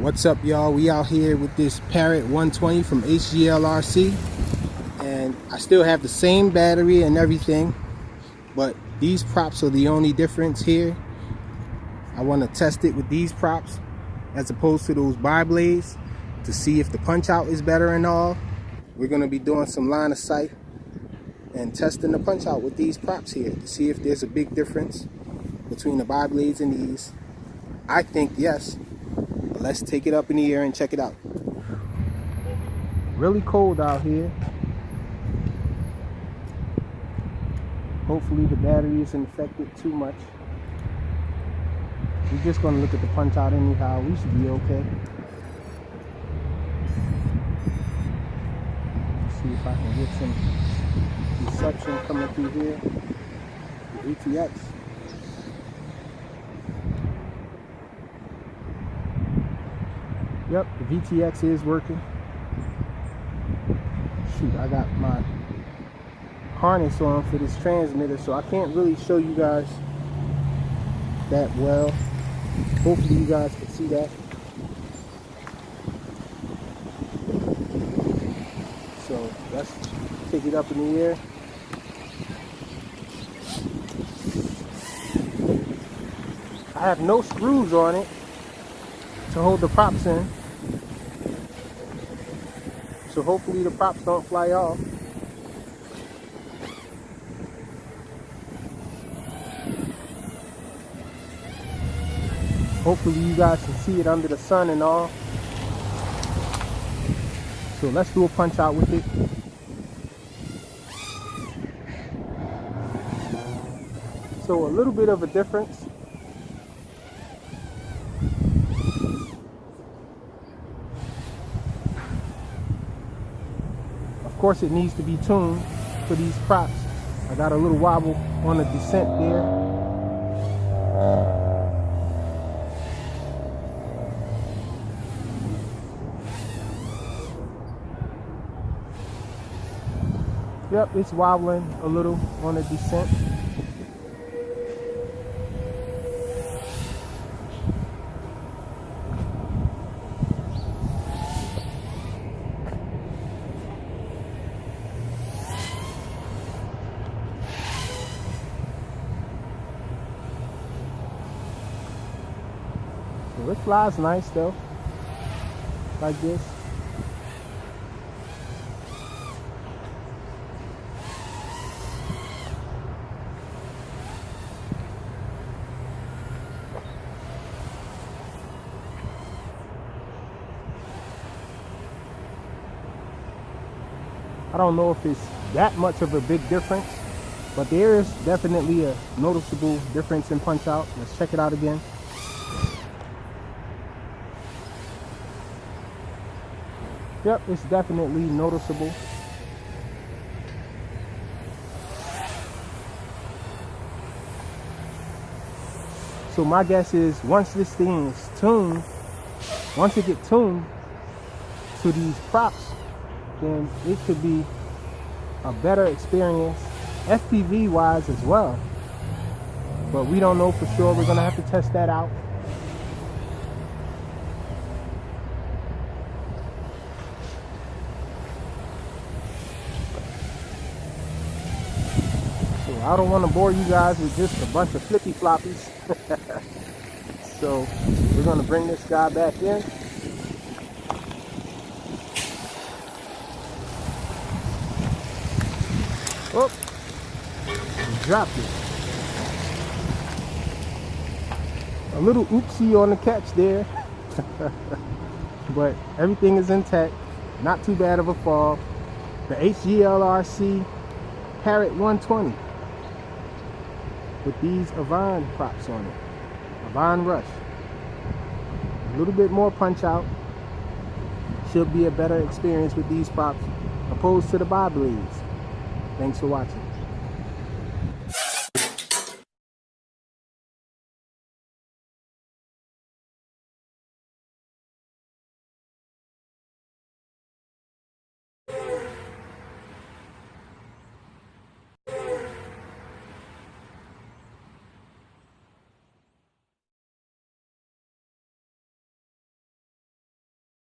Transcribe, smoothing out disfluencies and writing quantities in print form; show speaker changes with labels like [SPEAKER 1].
[SPEAKER 1] What's up, y'all? We out here with this Parrot 120 from HGLRC, and I still have the same battery and everything, but these props are the only difference here. I want to test it with these props as opposed to those bar blades to see if the punch out is better and all. We're going to be doing some line of sight and testing the punch out with these props here to see if there's a big difference between the bar blades and these. I think yes. Let's take it up in the air and check it out. Really cold out here. Hopefully the battery isn't affected too much. We're just going to look at the punch out anyhow. We should be okay. Let's see if I can get some reception coming through here. The ATX. Yep, the VTX is working. Shoot, I got my harness on for this transmitter, so I can't really show you guys that well. Hopefully you guys can see that. So let's take it up in the air. I have no screws on it to hold the props in. So hopefully the props don't fly off. Hopefully you guys can see it under the sun and all. So let's do a punch out with it. So a little bit of a difference. Of course it needs to be tuned for these props. I got a little wobble on the descent there. Yep, it's wobbling a little on the descent. So it flies nice though, like this. I don't know if it's that much of a big difference, but there is definitely a noticeable difference in punch out. Let's check it out again. Yep, it's definitely noticeable. So my guess is once this thing is tuned, once it gets tuned to these props, then it could be a better experience FPV wise as well. But we don't know for sure. We're gonna have to test that out. I don't want to bore you guys with just a bunch of flippy floppies. So we're going to bring this guy back in. Oh, he dropped it. A little oopsie on the catch there. But everything is intact. Not too bad of a fall. The HGLRC Parrot 120. With these Avan props on it. Avan Rush. A little bit more punch out. Should be a better experience with these props opposed to the bar blades. Thanks for watching.